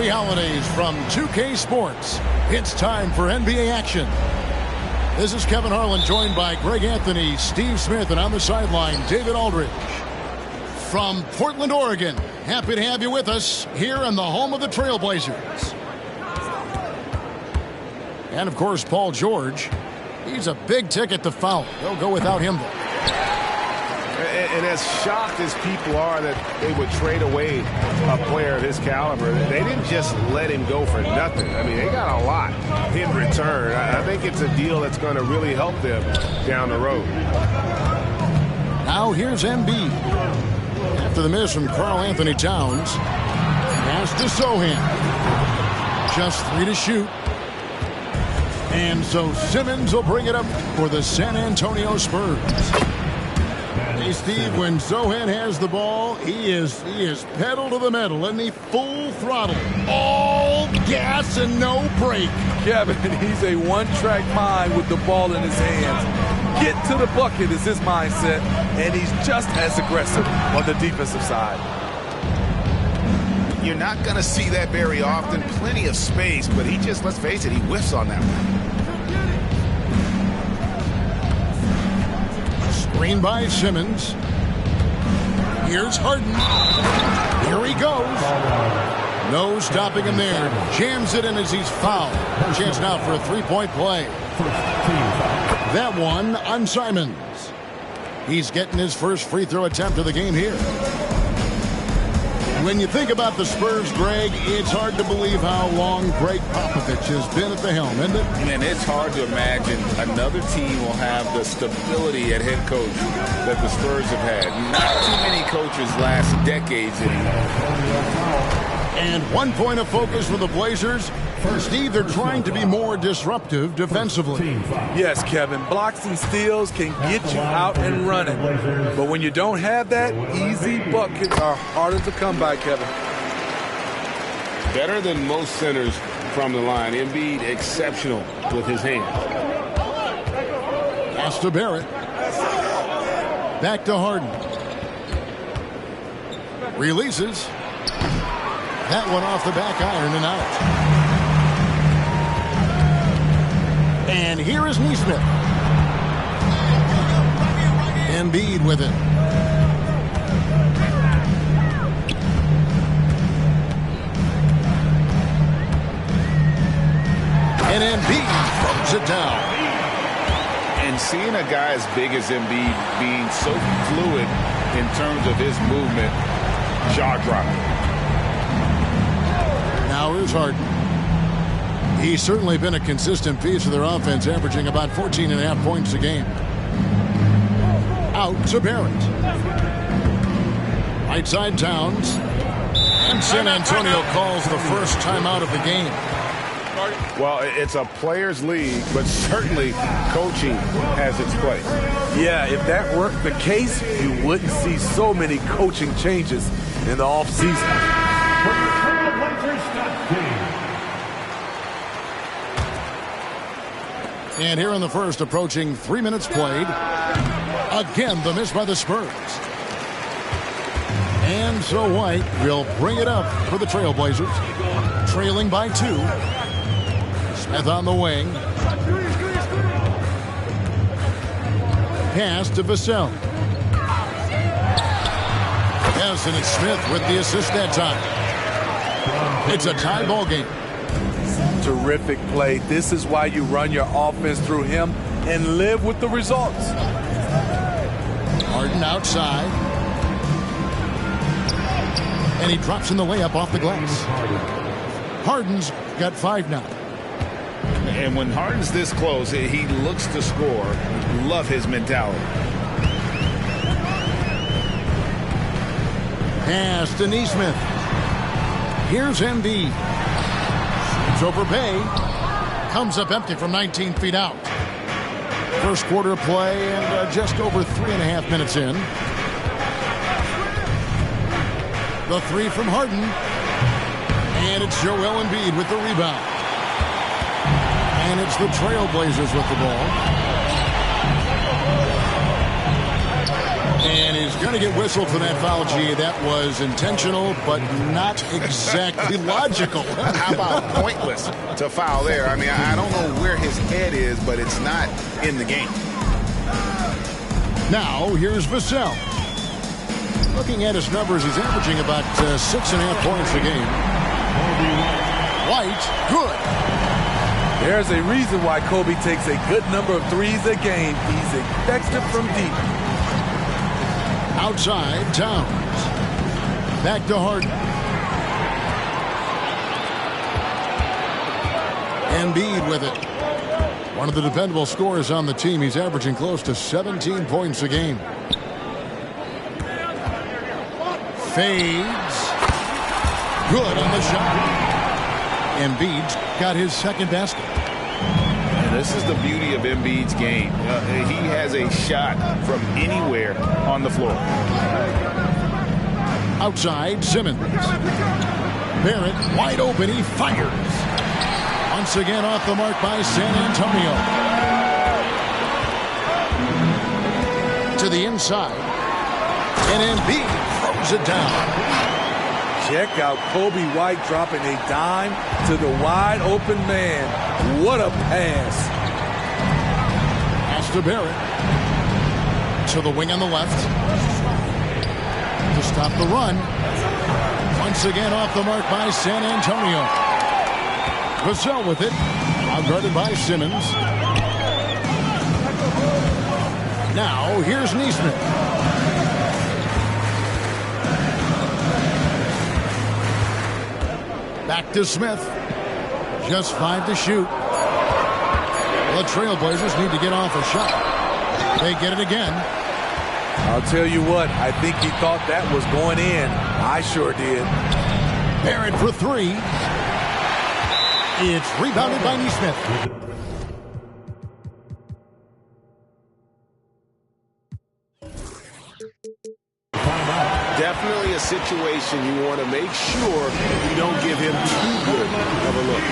Happy holidays from 2K Sports. It's time for NBA action. This is Kevin Harlan, joined by Greg Anthony, Steve Smith, and on the sideline, David Aldridge. From Portland, Oregon, happy to have you with us here in the home of the Trailblazers. And, of course, Paul George. He's a big ticket to foul. They'll go without him, though. And as shocked as people are that they would trade away a player of his caliber, they didn't just let him go for nothing. I mean, they got a lot in return. I think it's a deal that's going to really help them down the road. Now here's Embiid. After the miss from Karl Anthony Towns. Pass to Sohan. Just 3 to shoot. And so Simmons will bring it up for the San Antonio Spurs. Hey, Steve, when Sohan has the ball, he is pedal to the metal, and he full throttle. All gas and no brake. Kevin, he's a one-track mind with the ball in his hands. Get to the bucket is his mindset, and he's just as aggressive on the defensive side. You're not going to see that very often. Plenty of space, but he just, let's face it, he whiffs on that one. Screen by Simmons. Here's Harden. Here he goes. No stopping him there. Jams it in as he's fouled. Chance now for a three-point play. That one on Simons. He's getting his first free throw attempt of the game here. When you think about the Spurs, Greg, it's hard to believe how long Greg Popovich has been at the helm, isn't it? Man, it's hard to imagine another team will have the stability at head coach that the Spurs have had. Not too many coaches last decades anymore. And 1 point of focus for the Blazers. Steve, they're trying to be more disruptive defensively. Yes, Kevin. Blocks and steals can get you out and running. But when you don't have that, easy buckets are harder to come by, Kevin. Better than most centers from the line. Embiid exceptional with his hands. Pass to Barrett. Back to Harden. Releases. That one off the back iron and out. And here is Nesmith. Embiid with it. And Embiid throws it down. And seeing a guy as big as Embiid being so fluid in terms of his movement, jaw-dropping. Now here's Harden. He's certainly been a consistent piece of their offense, averaging about 14.5 points a game. Out to Barrett. Right side Towns. And San Antonio calls the first timeout of the game. Well, it's a players' league, but certainly coaching has its place. Yeah, if that weren't the case, you wouldn't see so many coaching changes in the offseason. And here in the first, approaching 3 minutes played. Again, the miss by the Spurs. And so White will bring it up for the Trailblazers. Trailing by 2. Smith on the wing. Pass to Vassell. Yes, and it's Smith with the assist that time. It's a tie ball game. Terrific play. This is why you run your offense through him and live with the results. Harden outside. And he drops in the layup off the glass. Harden's got 5 now. And when Harden's this close, he looks to score. Love his mentality. Pass to Nesmith. Here's Embiid. Over Bay. Comes up empty from 19 feet out. First quarter of play and just over 3.5 minutes in. The 3 from Harden. And it's Joel Embiid with the rebound. And it's the Trailblazers with the ball. And And he's going to get whistled for that foul, G. That was intentional, but not exactly logical. How about pointless to foul there? I mean, I don't know where his head is, but it's not in the game. Now, here's Vassell. Looking at his numbers, he's averaging about 6.5 points a game. White, good. There's a reason why Kobe takes a good number of threes a game. He's effective from deep. Outside, Towns. Back to Harden. Embiid with it. One of the dependable scorers on the team. He's averaging close to 17 points a game. Fades. Good on the shot. Embiid's got his second basket. And this is the beauty of Embiid's game. He has a shot from anywhere on the floor. Outside, Simmons. Barrett wide open. He fires. Once again off the mark by San Antonio. To the inside. And Embiid throws it down. Check out Kobe White dropping a dime to the wide open man. What a pass. Pass to Barrett. To the wing on the left. To stop the run. Once again off the mark by San Antonio. Vassell with it. Outguarded by Simmons. Now here's Neesmith. Back to Smith. Just 5 to shoot. The Trailblazers need to get off a shot. They get it again. I'll tell you what, I think he thought that was going in. I sure did. Barrett for 3. It's rebounded by Neesmith. Definitely a situation you want to make sure you don't give him too good of a look.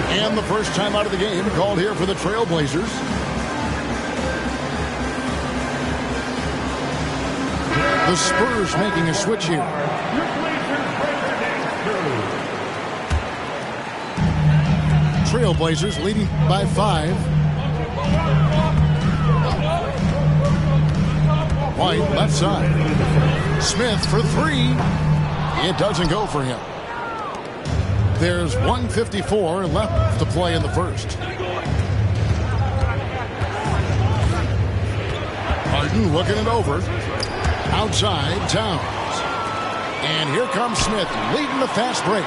And the first time out of the game called here for the Trailblazers. The Spurs making a switch here. Trailblazers leading by 5. White left side. Smith for 3. It doesn't go for him. There's 1:54 left to play in the first. Harden looking it over. Outside, Towns. And here comes Smith leading the fast break.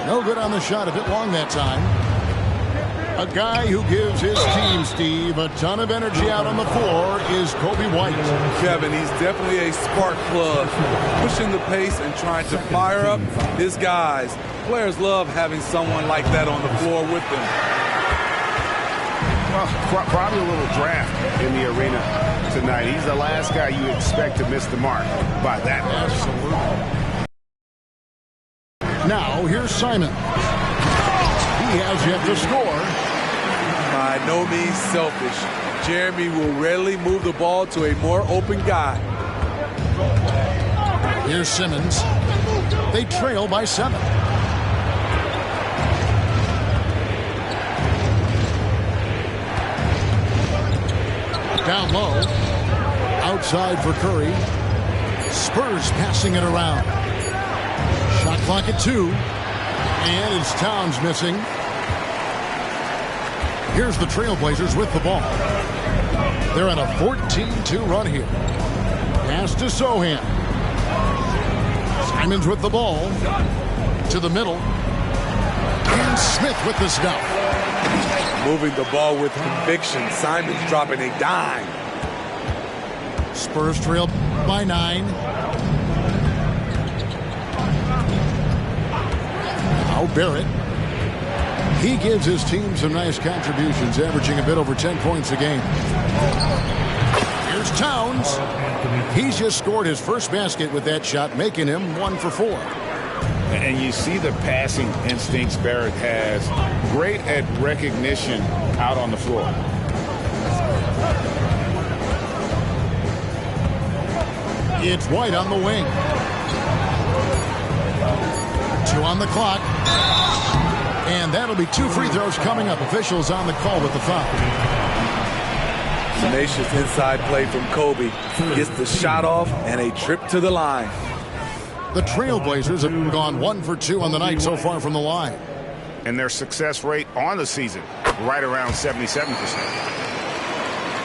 No good on the shot, a bit long that time. A guy who gives his team, Steve, a ton of energy out on the floor is Kobe White. Kevin, he's definitely a spark plug, pushing the pace and trying to fire up his guys. Players love having someone like that on the floor with them. Well, probably a little draft in the arena tonight. He's the last guy you expect to miss the mark by that much. Absolutely. Now, here's Simon. He has yet to score. By no means selfish. Jeremy will readily move the ball to a more open guy. Here's Simmons. They trail by 7. Down low. Outside for Curry. Spurs passing it around. Shot clock at 2. And it's Towns missing. Here's the Trailblazers with the ball. They're on a 14-2 run here. Pass to Sohan. Simons with the ball. To the middle. And Smith with the stop. Moving the ball with conviction. Simons dropping a dime. Spurs trail by 9. Now Barrett. He gives his team some nice contributions, averaging a bit over 10 points a game. Here's Towns. He's just scored his first basket with that shot, making him 1 for 4. And you see the passing instincts Barrett has. Great at recognition out on the floor. It's White on the wing. 2 on the clock. And that'll be 2 free throws coming up. Officials on the call with the foul. Tenacious inside play from Kobe. Gets the shot off and a trip to the line. The Trailblazers have gone 1 for 2 on the night so far from the line. And their success rate on the season, right around 77%.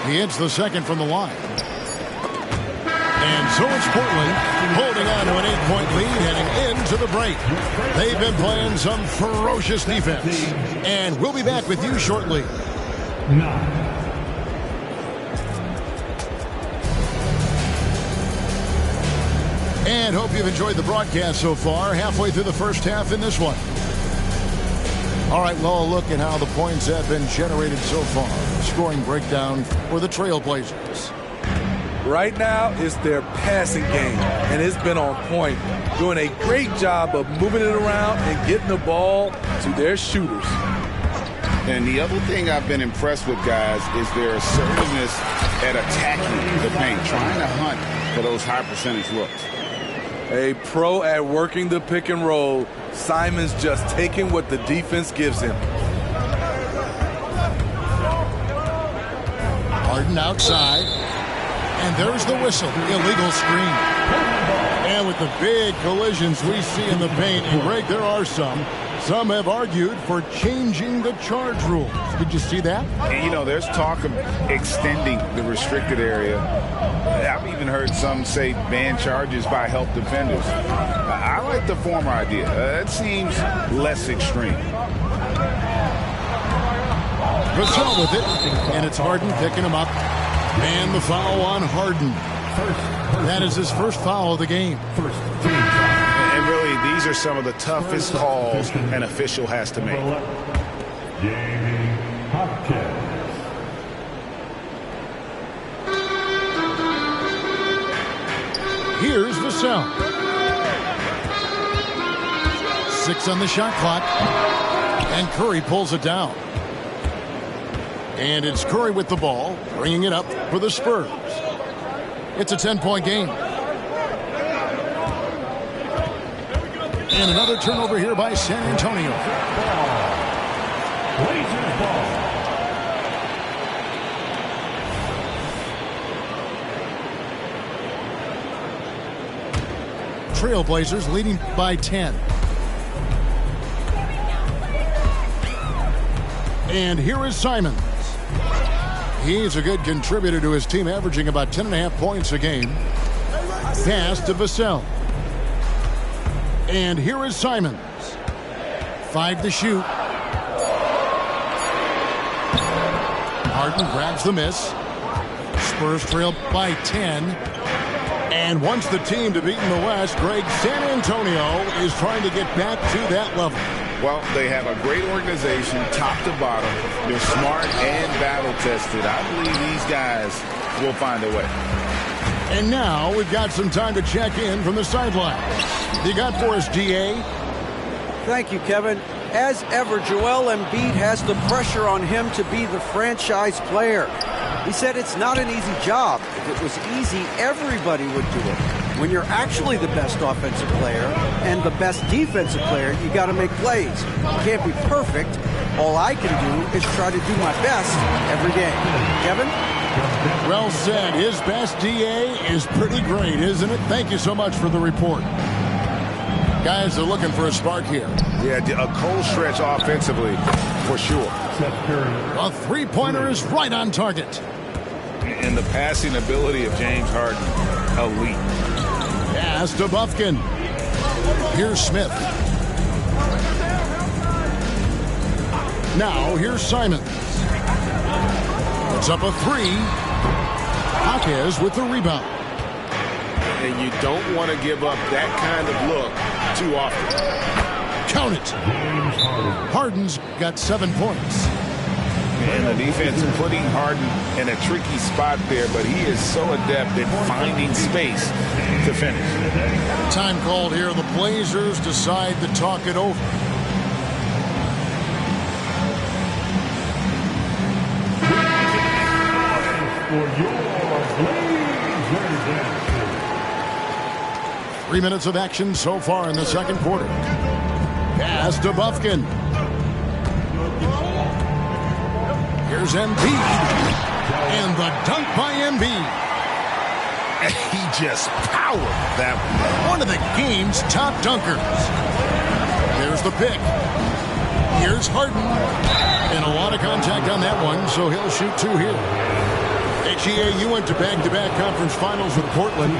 He hits the second from the line. And so it's Portland holding on to an 8-point lead heading into the break. They've been playing some ferocious defense. And we'll be back with you shortly. And hope you've enjoyed the broadcast so far. Halfway through the first half in this one. All right, well, a look at how the points have been generated so far. Scoring breakdown for the Trailblazers. Right now, it's their passing game, and it's been on point. Doing a great job of moving it around and getting the ball to their shooters. And the other thing I've been impressed with, guys, is their assertiveness at attacking the paint, trying to hunt for those high percentage looks. A pro at working the pick and roll. Simon's just taking what the defense gives him. Harden outside. And there's the whistle. Illegal screen. And with the big collisions we see in the paint, and Greg, there are some. Some have argued for changing the charge rules. Did you see that? And, you know, there's talk of extending the restricted area. I've even heard some say ban charges by help defenders. I like the former idea. It seems less extreme. Gasol with it, and it's Harden picking him up. And the foul on Harden. That is his first foul of the game. And really, these are some of the toughest calls an official has to make. Here's Vassell. 6 on the shot clock. And Curry pulls it down. And it's Curry with the ball, bringing it up for the Spurs. It's a 10-point game. And another turnover here by San Antonio. Trailblazers leading by 10. And here is Simon. He's a good contributor to his team, averaging about 10.5 points a game. Pass to Vassell. And here is Simons. 5 to shoot. Harden grabs the miss. Spurs trail by 10. And wants the team to beat in the West. Greg, San Antonio is trying to get back to that level. Well, they have a great organization, top to bottom. They're smart and battle-tested. I believe these guys will find a way. And now we've got some time to check in from the sidelines. You got for us, GA? Thank you, Kevin. As ever, Joel Embiid has the pressure on him to be the franchise player. He said it's not an easy job. If it was easy, everybody would do it. When you're actually the best offensive player and the best defensive player, you got to make plays. You can't be perfect. All I can do is try to do my best every game. Kevin? Well said. His best DA is pretty great, isn't it? Thank you so much for the report. Guys are looking for a spark here. Yeah, a cold stretch offensively, for sure. A three-pointer is right on target. And the passing ability of James Harden, elite. Pass to Bufkin. Here's Smith. Now here's Simons. It's up a 3. Hawkes with the rebound. And you don't want to give up that kind of look too often. Count it. Harden's got 7 points. And the defense putting Harden in a tricky spot there, but he is so adept at finding space to finish. Time called here. The Blazers decide to talk it over. 3 minutes of action so far in the second quarter. Pass to Buffkin. Here's Embiid. And the dunk by Embiid. He just powered that one of the game's top dunkers. There's the pick. Here's Harden. And a lot of contact on that one, so he'll shoot 2 here. HEA, you went to back-to-back conference finals with Portland.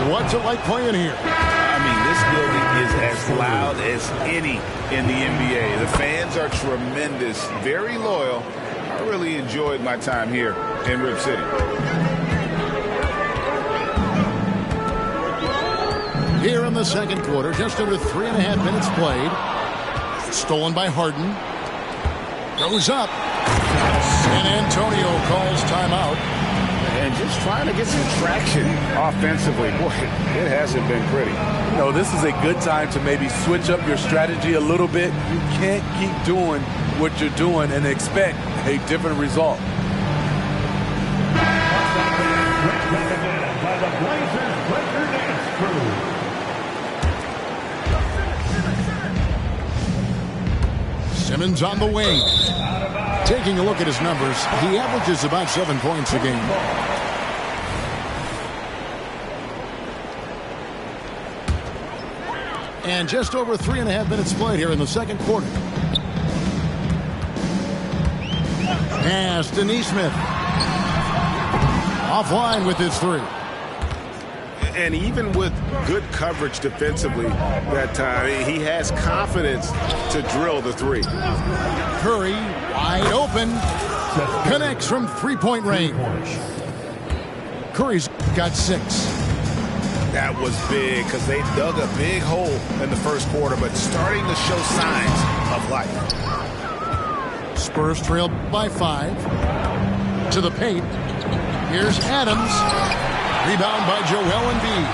What's it like playing here? I mean, this building is as loud as any in the NBA. The fans are tremendous, very loyal. I really enjoyed my time here in Rip City. Here in the second quarter, just under 3.5 minutes played. Stolen by Harden. Goes up. And Antonio calls timeout. And just trying to get some traction offensively. Boy, it hasn't been pretty. You know, this is a good time to maybe switch up your strategy a little bit. You can't keep doing what you're doing and expect a different result. By the Blazers Breaker Dance Crew. Simmons on the wing. Taking a look at his numbers, he averages about 7 points a game. And just over 3.5 minutes played here in the second quarter. Pass to Nesmith. Offline with his 3. And even with good coverage defensively that time, he has confidence to drill the 3. Curry wide open. Connects from 3-point range. Curry's got 6. That was big because they dug a big hole in the first quarter, but starting to show signs of life. Spurs trail by 5. To the paint. Here's Adams. Rebound by Joel Embiid.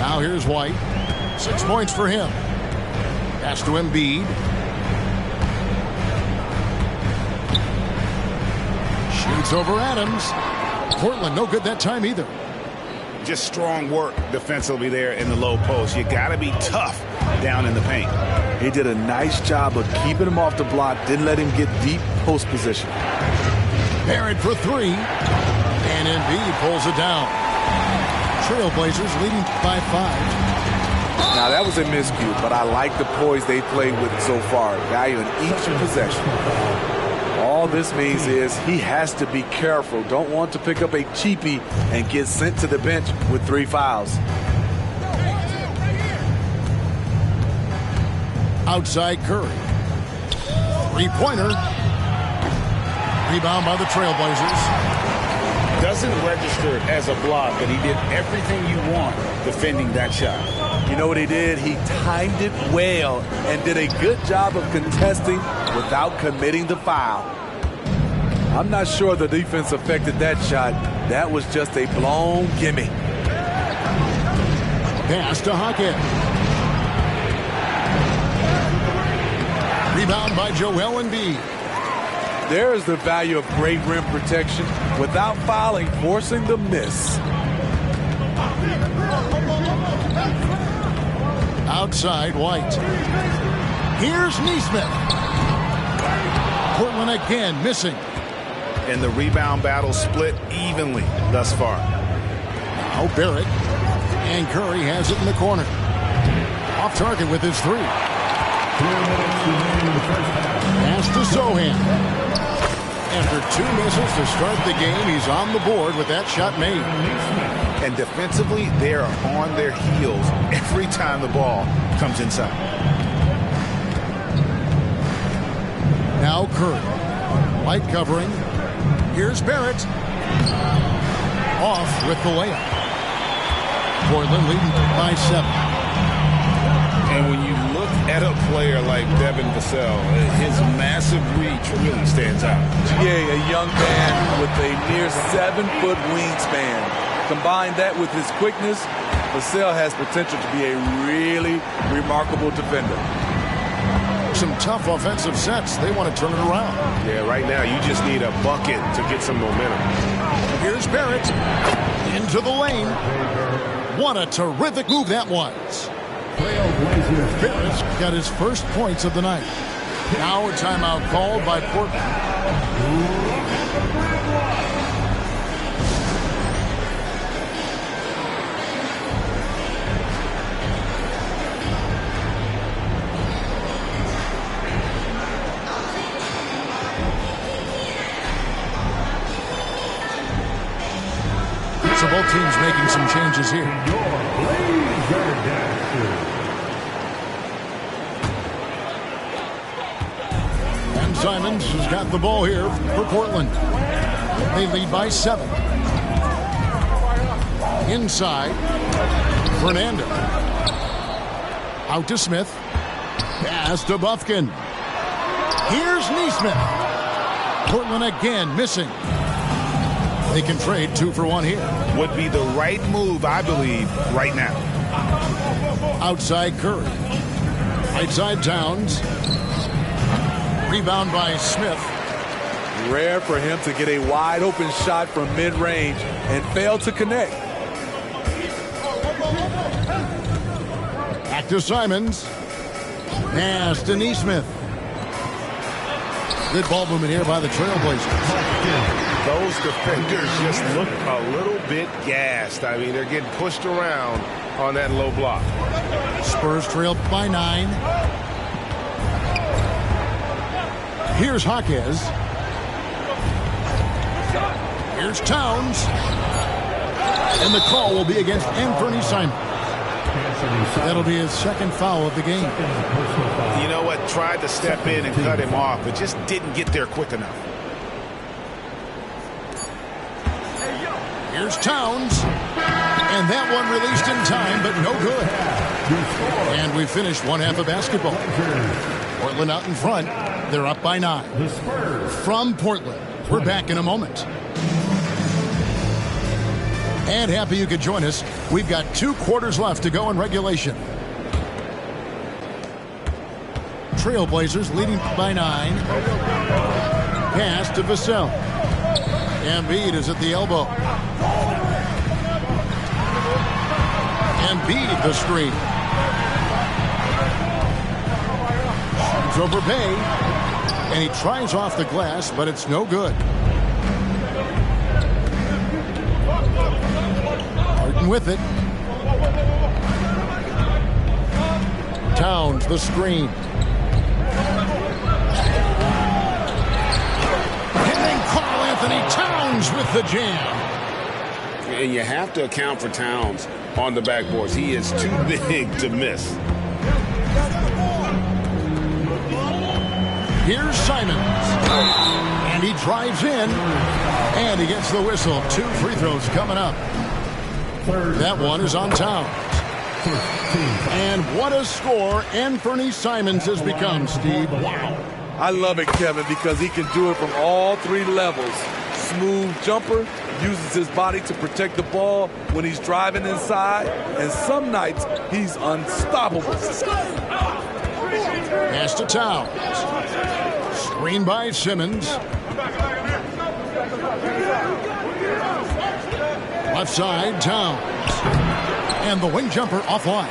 Now here's White. 6 points for him. Pass to Embiid. Shoots over Adams. Portland no good that time either. Just strong work defensively there in the low post. You got to be tough down in the paint. He did a nice job of keeping him off the block, didn't let him get deep post position. Barrett for 3. And Embiid pulls it down. Trailblazers leading by 5. Now that was a miscue, but I like the poise they played with so far. Value in each possession. All this means is he has to be careful. Don't want to pick up a cheapie and get sent to the bench with 3 fouls. Outside Curry. 3-pointer. Rebound by the Trailblazers. Doesn't register as a block, but he did everything you want defending that shot. You know what he did? He timed it well and did a good job of contesting without committing the foul. I'm not sure the defense affected that shot. That was just a blown gimme. Pass to Hackett. Rebound by Joel Embiid. There is the value of great rim protection without fouling, forcing the miss. Outside White. Here's Nesmith. Portland again missing. And the rebound battle split evenly thus far. Now Barrett. And Curry has it in the corner. Off target with his 3. Pass to Sohan. After 2 misses to start the game, he's on the board with that shot made. And defensively, they are on their heels every time the ball comes inside. Now Curry. White covering. Here's Barrett. Off with the layup. Portland leading by 7. And when you look at a player like Devin Vassell, his massive reach really stands out. Yeah, a young man with a near 7-foot wingspan. Combine that with his quickness, Vassell has potential to be a really remarkable defender. some tough offensive sets. They want to turn it around. Yeah, right now you just need a bucket to get some momentum. Here's Barrett into the lane. What a terrific move that was. Barrett's got his first points of the night. Now a timeout called by Portland. So both teams making some changes here. And Simons has got the ball here for Portland. They lead by 7. Inside, Fernando. Out to Smith. Pass to Bufkin. Here's Neesmith. Portland again missing. They can trade 2 for 1 here. Would be the right move, I believe, right now. Outside Curry. Right side Towns. Rebound by Smith. Rare for him to get a wide open shot from mid-range and fail to connect. Back to Simons. Pass to Neesmith. Good ball movement here by the Trailblazers. Those defenders just look a little bit gassed. I mean, they're getting pushed around on that low block. Spurs trail by 9. Here's Jaquez. Here's Towns. And the call will be against Anthony Simons. That'll be his second foul of the game. You know what? Tried to step in and cut him off, but just didn't get there quick enough. Here's Towns. And that one released in time, but no good. And we finished one half of basketball. Portland out in front. They're up by 9. From Portland, we're back in a moment. And happy you could join us. We've got 2 quarters left to go in regulation. Trailblazers leading by 9. Pass to Vassell. Embiid is at the elbow. Embiid the screen. Shoots over Bay. And he tries off the glass, but it's no good. Harden with it. Towns the screen. Anthony Towns with the jam. And you have to account for Towns on the backboards. He is too big to miss. Here's Simons. And he drives in. And he gets the whistle. 2 free throws coming up. That one is on Towns. And what a score Anthony Simons has become, Steve. Wow. I love it, Kevin, because he can do it from all 3 levels. Smooth jumper, uses his body to protect the ball when he's driving inside, and some nights he's unstoppable. Pass to Towns. Screen by Simmons. Left side, Towns. And the wing jumper offline.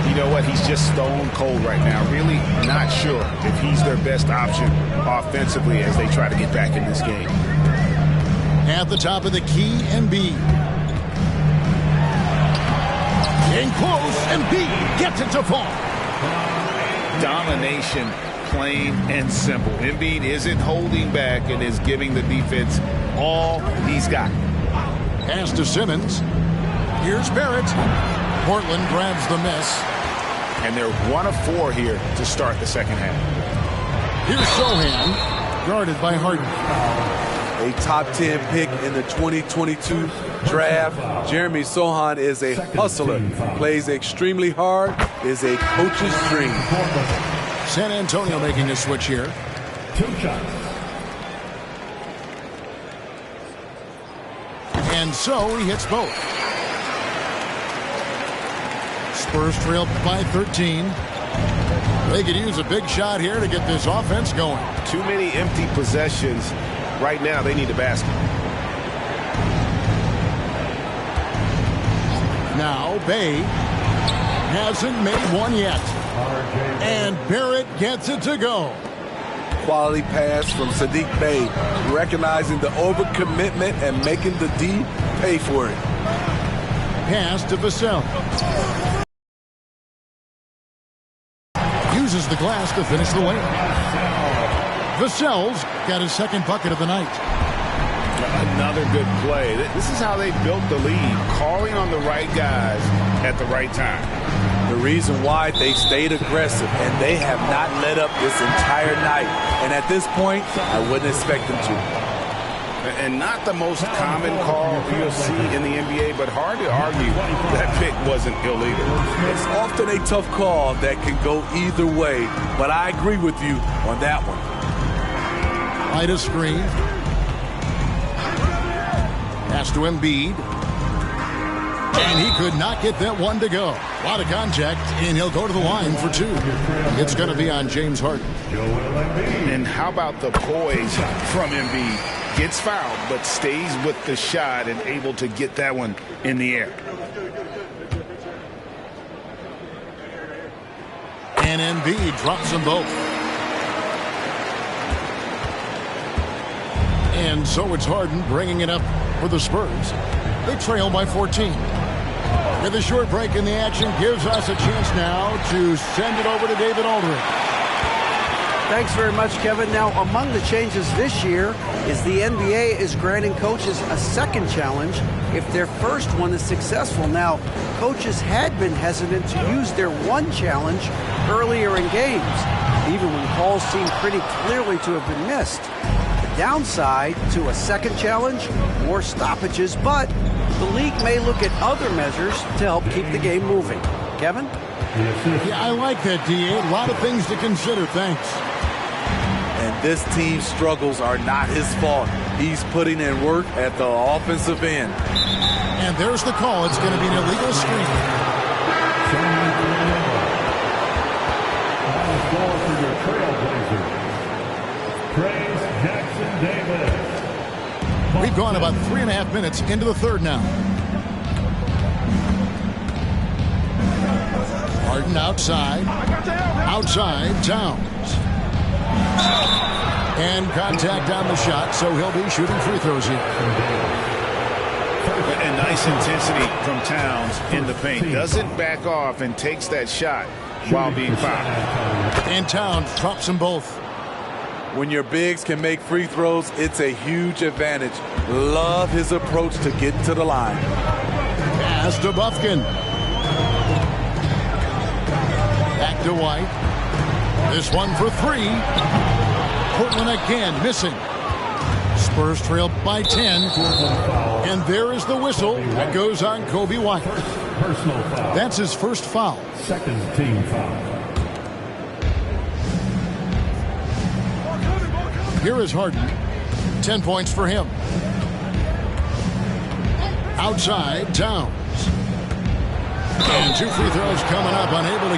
You know what? He's just stone cold right now. Really not sure if he's their best option offensively as they try to get back in this game. At the top of the key, Embiid. Getting close, Embiid gets it to fall. Domination, plain and simple. Embiid isn't holding back and is giving the defense all he's got. Pass to Simmons. Here's Barrett. Portland grabs the miss. And they're 1 of 4 here to start the second half. Here's Sohan, guarded by Harden. A top 10 pick in the 2022 draft. Jeremy Sohan is a hustler, plays extremely hard, is a coach's dream. San Antonio making a switch here. 2 shots. And so he hits both. Spurs trail by 13. They could use a big shot here to get this offense going. Too many empty possessions. Right now, they need a basket. Now, Bay hasn't made one yet. And Barrett gets it to go. Quality pass from Sadiq Bey, recognizing the overcommitment and making the D pay for it. Pass to Vassell. Uses the glass to finish the layup. Vassell's got his second bucket of the night. Another good play. This is how they built the lead, calling on the right guys at the right time. The reason why they stayed aggressive, and they have not let up this entire night. And at this point, I wouldn't expect them to. And not the most common call you'll see in the NBA, but hard to argue that pick wasn't illegal. It's often a tough call that can go either way, but I agree with you on that one. Right a screen. Pass to Embiid. And he could not get that one to go. A lot of contact, and he'll go to the line for two. It's going to be on James Harden. And how about the poise from Embiid? Gets fouled, but stays with the shot and able to get that one in the air. And Embiid drops them both. And so it's Harden bringing it up for the Spurs. They trail by 14. With a short break in the action gives us a chance now to send it over to David Aldridge. Thanks very much, Kevin. Now, among the changes this year is the NBA is granting coaches a second challenge if their first one is successful. Now, coaches had been hesitant to use their one challenge earlier in games, even when calls seemed pretty clearly to have been missed. The downside to a second challenge, more stoppages, but the league may look at other measures to help keep the game moving. Kevin? Yeah, I like that, D.A. A lot of things to consider. Thanks. And this team's struggles are not his fault. He's putting in work at the offensive end. And there's the call. It's going to be an illegal screen. We've gone about 3.5 minutes into the third now. Harden outside. Outside, Towns. And contact on the shot, so he'll be shooting free throws here. And nice intensity from Towns in the paint. Doesn't back off and takes that shot while being fouled. And Towns drops them both. When your bigs can make free throws, it's a huge advantage. Love his approach to get to the line. Pass to Bufkin. Back to White. This one for three. Portland again missing. Spurs trail by 10. And there is the whistle that goes on Kobe White. Personal foul. That's his first foul. Second team foul. Here is Harden. 10 points for him. Outside, Towns. And two free throws coming up, unable to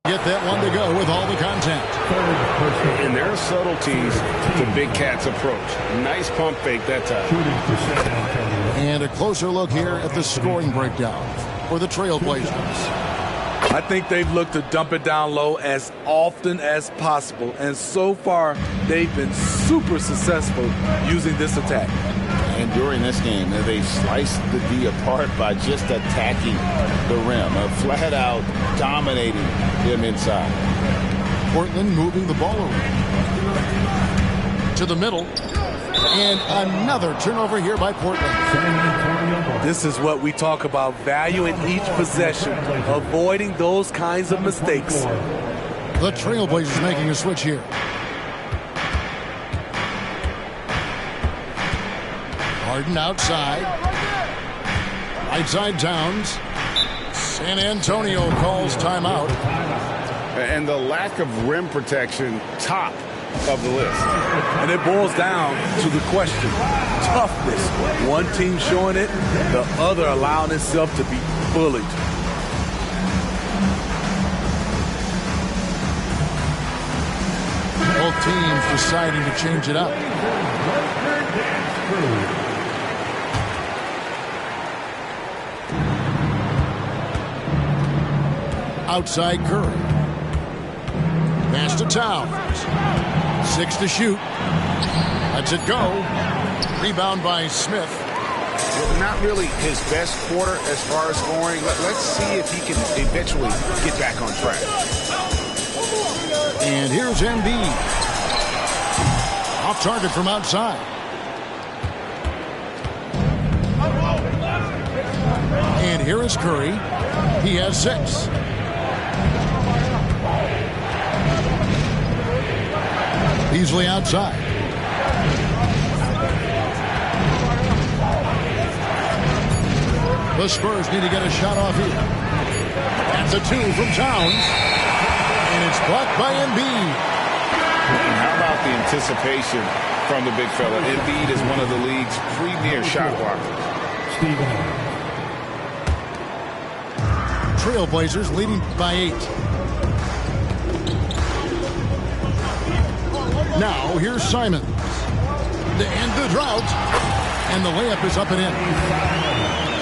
get that one to go with all the contact. And there are subtleties to Big Cat's approach. Nice pump fake that time. And a closer look here at the scoring breakdown for the Trailblazers. I think they've looked to dump it down low as often as possible, and so far they've been super successful using this attack. And during this game, they sliced the D apart by just attacking the rim, flat out dominating him inside. Portland moving the ball around. To the middle. And another turnover here by Portland. This is what we talk about, value in each possession, avoiding those kinds of mistakes. The Trailblazers making a switch here. Harden outside. Right side Towns. San Antonio calls timeout. And the lack of rim protection top of the list. And it boils down to the question, toughness. One team showing it, the other allowing itself to be bullied. Both teams deciding to change it up. Outside Curry. Pass to Towns. 6 to shoot. Lets it go. Rebound by Smith. Well, not really his best quarter as far as scoring. Let's see if he can eventually get back on track. And here's Embiid. Off target from outside. And here is Curry. He has 6. Beasley outside. The Spurs need to get a shot off here. That's a 2 from Towns. And it's blocked by Embiid. And how about the anticipation from the big fella? Embiid is one of the league's premier shot blockers. Trailblazers leading by 8. Now here's Simons. To end the drought. And the layup is up and in.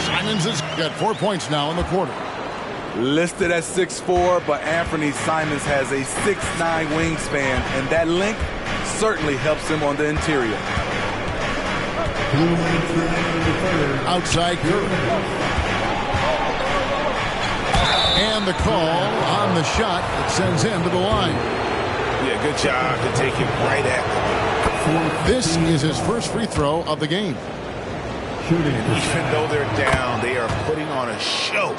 Simons has got 4 points now in the quarter. Listed at 6'4", but Anthony Simons has a 6'9" wingspan, and that length certainly helps him on the interior. Outside Curry. And the call on the shot that sends him to the line. Yeah, good job to take it right at them. This is his first free throw of the game. Even though they're down, they are putting on a show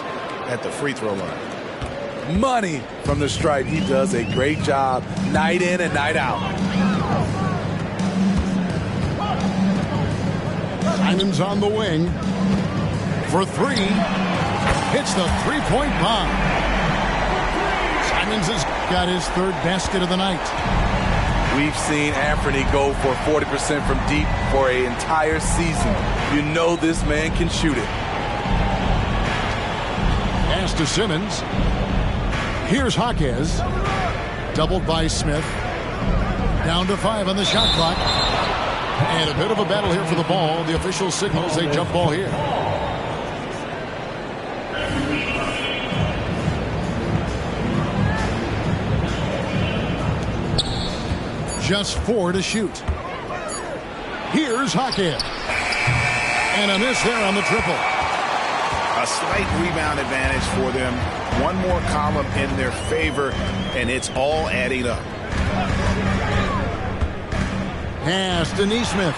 at the free throw line. Money from the stripe. He does a great job night in and night out. Simons on the wing for 3. Hits the three-point bomb. Simons has got his 3rd basket of the night. We've seen Anthony go for 40% from deep for an entire season. You know this man can shoot it. Pass to Simmons. Here's Jaquez. Doubled by Smith. Down to 5 on the shot clock. And a bit of a battle here for the ball. The official signals a jump ball here. Just 4 to shoot. Here's Jaquez. And a miss there on the triple. A slight rebound advantage for them. One more column in their favor, and it's all adding up. Pass to Nesmith.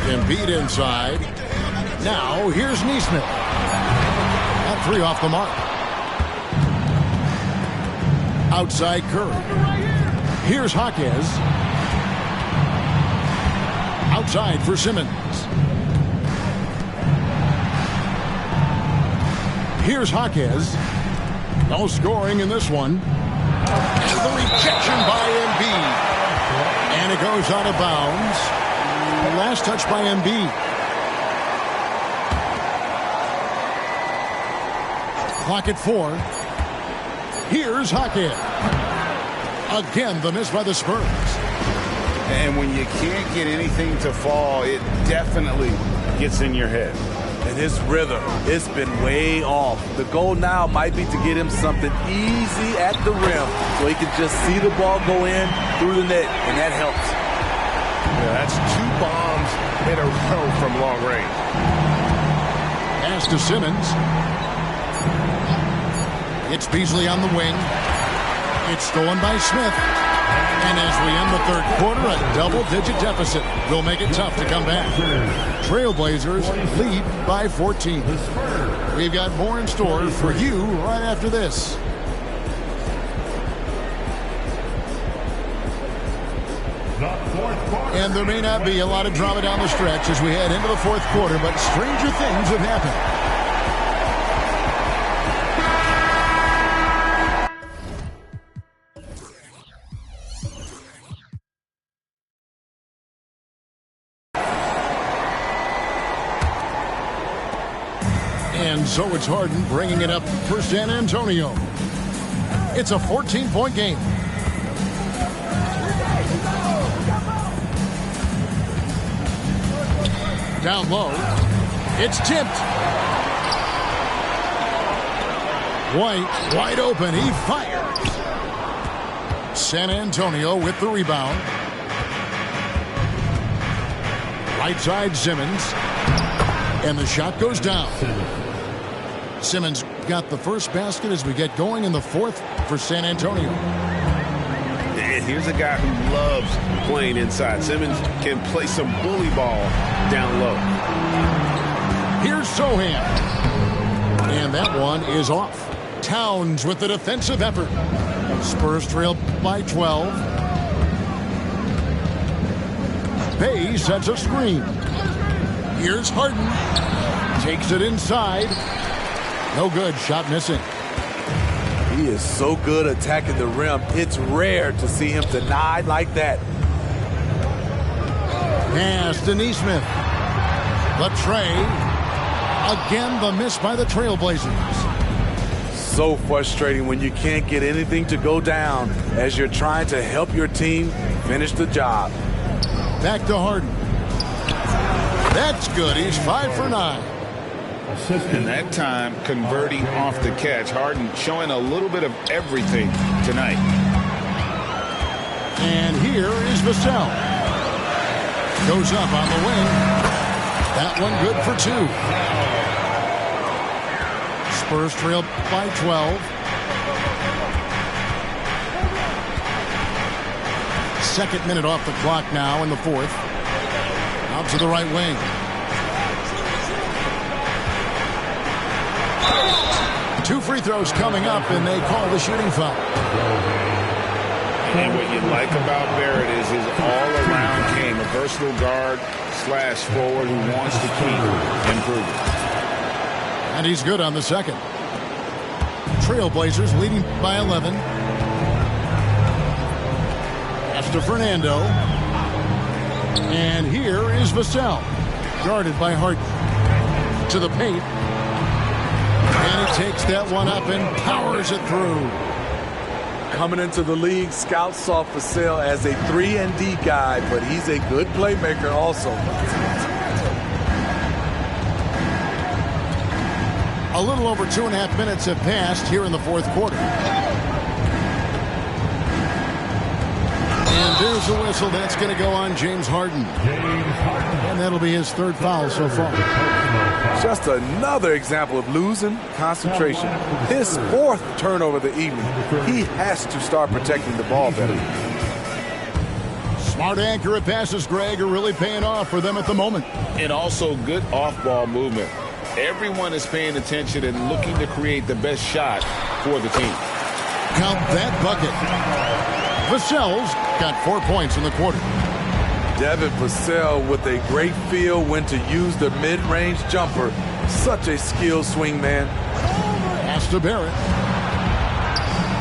Embiid inside. Now here's Nesmith. That 3 off the mark. Outside Curry. Here's Jaquez. Outside for Simmons. Here's Jaquez. No scoring in this one. And the rejection by Embiid. And it goes out of bounds. The last touch by Embiid. Clock at 4. Here's Jaquez. Again, the miss by the Spurs. And when you can't get anything to fall, it definitely gets in your head. And his rhythm, it's been way off. The goal now might be to get him something easy at the rim so he can just see the ball go in through the net, and that helps. Yeah, that's 2 bombs in a row from long range. Pass to Simmons. It's Beasley on the wing. It's stolen by Smith. And as we end the 3rd quarter, a double-digit deficit will make it tough to come back. Trailblazers lead by 14. We've got more in store for you right after this. And there may not be a lot of drama down the stretch as we head into the 4th quarter, but stranger things have happened. So it's Harden bringing it up for San Antonio. It's a 14-point game. Down low. It's tipped. White wide open. He fires. San Antonio with the rebound. Right side Simmons. And the shot goes down. Simmons got the first basket as we get going in the fourth for San Antonio. And here's a guy who loves playing inside. Simmons can play some bully ball down low. Here's Sohan. And that one is off. Towns with the defensive effort. Spurs trail by 12. Bay sets a screen. Here's Harden. Takes it inside. No good. Shot missing. He is so good attacking the rim. It's rare to see him denied like that. Pass to Neesmith. The tray. Again, the miss by the Trailblazers. So frustrating when you can't get anything to go down as you're trying to help your team finish the job. Back to Harden. That's good. He's 5 for 9. And that time, converting off the catch. Harden showing a little bit of everything tonight. And here is Vassell. Goes up on the wing. That one good for 2. Spurs trail by 12. Second minute off the clock now in the fourth. Out to the right wing. Two free throws coming up, and they call the shooting foul. And what you like about Barrett is his all-around game, a versatile guard / forward who wants to keep improving. And he's good on the second. Trailblazers leading by 11. Pass to Fernando. And here is Vassell. Guarded by Harden. To the paint. And he takes that one up and powers it through. Coming into the league, scouts saw Vassell as a 3-and-D guy, but he's a good playmaker also. A little over 2.5 minutes have passed here in the fourth quarter. And there's the whistle. That's going to go on James Harden. And that'll be his third foul so far. Just another example of losing concentration. His fourth turnover of the evening. He has to start protecting the ball better. Smart accurate passes, Greg, are really paying off for them at the moment. And also good off-ball movement. Everyone is paying attention and looking to create the best shot for the team. Count that bucket. Vassell's got 4 points in the quarter. Devin Vassell with a great feel when to use the mid-range jumper. Such a skilled swing man. Pass to Barrett.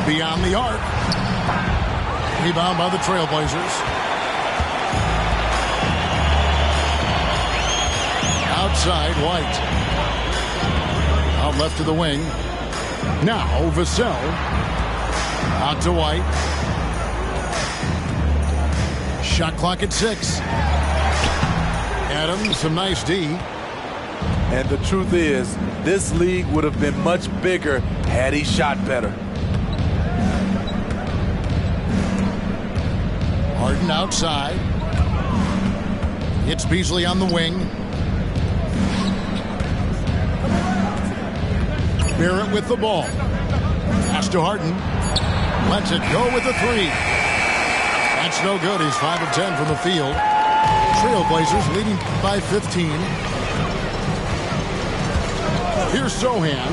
Beyond the arc. Rebound by the Trailblazers. Outside, White. Out left to the wing. Now Vassell. Out to White. Shot clock at 6. Adams, some nice D. And the truth is, this league would have been much bigger had he shot better. Harden outside. Hits Beasley on the wing. Barrett with the ball. Pass to Harden. Lets it go with the 3. That's no good. He's 5 of 10 from the field. Trailblazers leading by 15. Here's Sohan.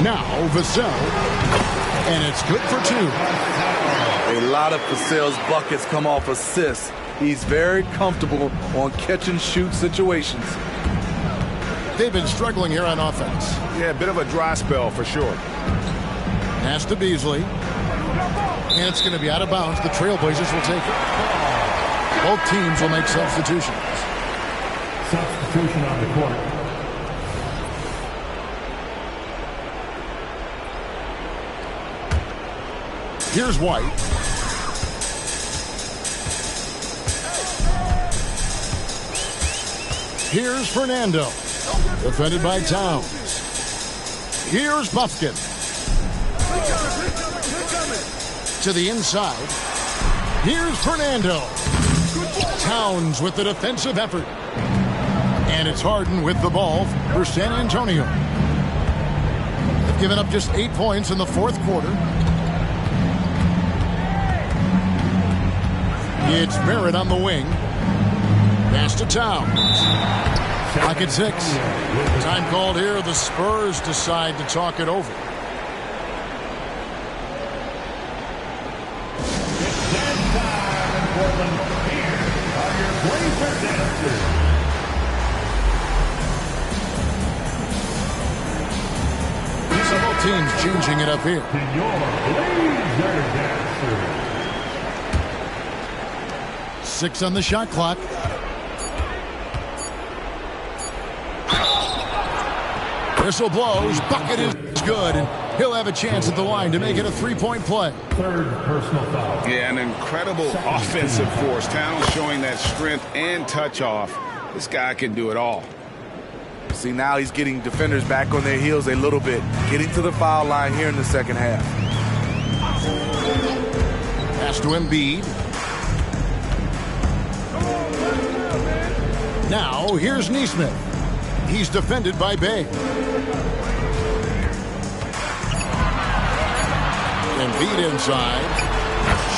Now Vassell. And it's good for 2. A lot of Vassell's buckets come off assists. He's very comfortable on catch-and-shoot situations. They've been struggling here on offense. Yeah, a bit of a dry spell for sure. Pass to Beasley. And it's going to be out of bounds. The Trailblazers will take it. Both teams will make substitutions. Substitution on the court. Here's White. Here's Fernando. Defended by Towns. Here's Buffkin. To the inside. Here's Fernando. Towns with the defensive effort. And it's Harden with the ball for San Antonio. They've given up just 8 points in the fourth quarter. It's Barrett on the wing. Pass to Towns. Clock at 6. Time called here. The Spurs decide to talk it over. Several teams changing it up here. 6 on the shot clock. Whistle blows. Bucket is good, and he'll have a chance at the line to make it a three-point play. Third personal foul. Yeah, an incredible offensive force. Towns showing that strength and touch off. This guy can do it all. See, now he's getting defenders back on their heels a little bit. Getting to the foul line here in the second half. Pass to Embiid. Now, here's Nesmith. He's defended by Bay. Embiid inside.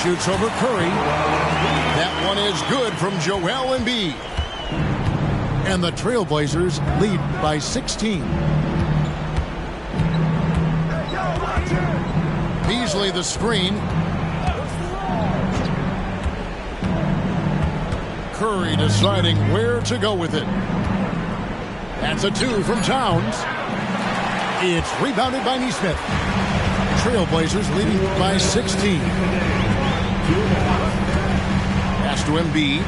Shoots over Curry. That one is good from Joel Embiid. And the Trailblazers lead by 16. Beasley the screen. Curry deciding where to go with it. That's a 2 from Towns. It's rebounded by Nesmith. Trailblazers leading by 16. Pass to Embiid.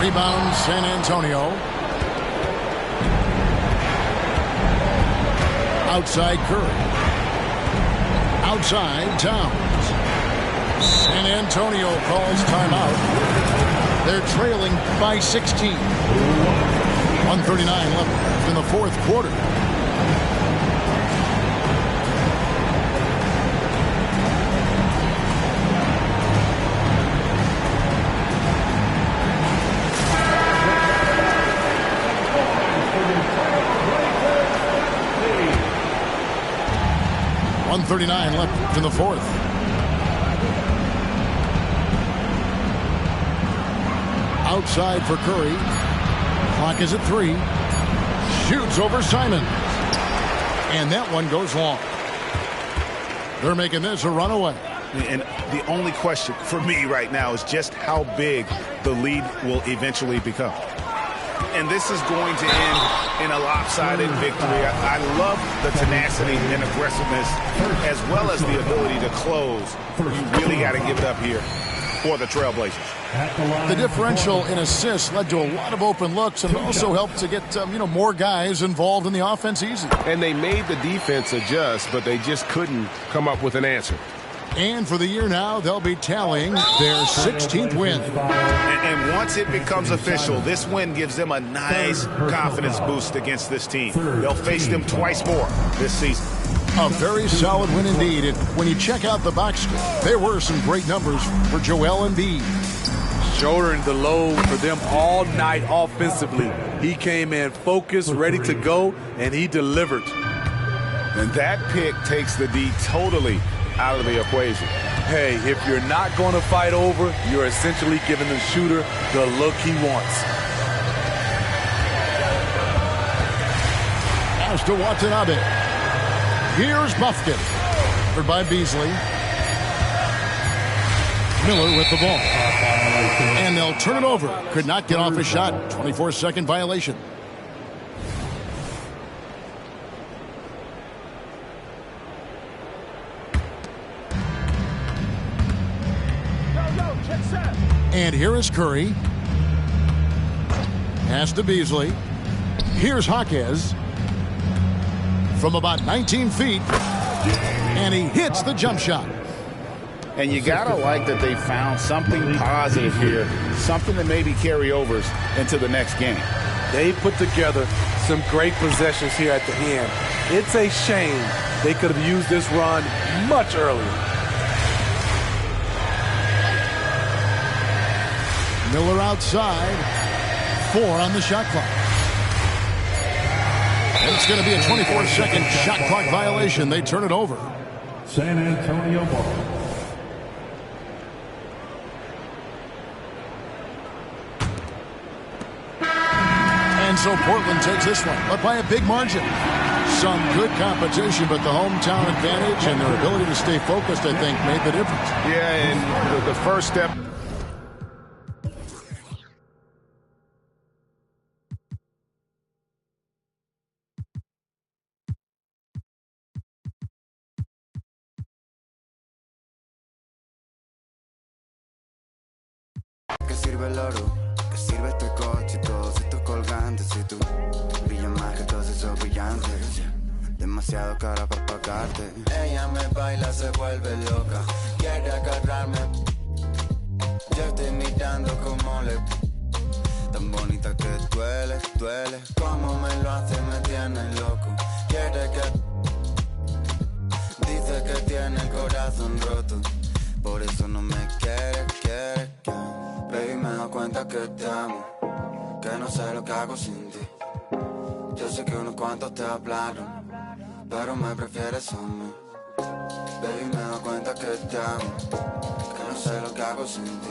Rebound San Antonio. Outside Curry. Outside Towns. San Antonio calls timeout. They're trailing by 16. 1:39 left in the fourth quarter. .139 left in the fourth. Outside for Curry. Clock is at 3. Shoots over Simon. And that one goes long. They're making this a runaway. And the only question for me right now is just how big the lead will eventually become. And this is going to end in a lopsided victory. I love the tenacity and aggressiveness as well as the ability to close. You really got to give it up here for the Trailblazers. The differential in assists led to a lot of open looks and also helped to get more guys involved in the offense easy. And they made the defense adjust, but they just couldn't come up with an answer. And for the year now, they'll be tallying their 16th win. And once it becomes official, this win gives them a nice confidence boost against this team. They'll face them twice more this season. A very solid win indeed. And when you check out the box score, there were some great numbers for Joel Embiid. Shouldering the load for them all night offensively. He came in focused, ready to go, and he delivered. And that pick takes the D totally out of the equation. Hey, if you're not going to fight over, you're essentially giving the shooter the look he wants. Pass to Watanabe. Here's Buffkin. Covered by Beasley. Miller with the ball. And they'll turn it over. Could not get off a shot. 24-second violation. And here is Curry. Pass to Beasley. Here's Jaquez. From about 19 feet. And he hits the jump shot. And you got to like that they found something positive here, something that maybe carry overs into the next game. They put together some great possessions here at the end. It's a shame they could have used this run much earlier. Miller outside. 4 on the shot clock. And it's going to be a 24-second shot clock violation. They turn it over. San Antonio ball. And so Portland takes this one, but by a big margin. Some good competition, but the hometown advantage and their ability to stay focused, I think, made the difference. Yeah, and the first step. ¿Qué sirve el oro? ¿Qué sirve este coche y todos estos colgantes? Si tú brillas más que todos esos brillantes, demasiado cara para pagarte. Ella me baila, se vuelve loca, quiere agarrarme. Yo estoy mirando como le... Tan bonita que duele, duele. Como me lo hace, me tiene loco. Quiere que... Dice que tiene el corazón roto. Por eso no me quiere, quiere. Baby, me doy cuenta que te amo, que no sé lo que hago sin ti. Yo sé que unos cuantos te hablaron, pero me prefieres a mí. Baby, me doy cuenta que te amo, que no sé lo que hago sin ti.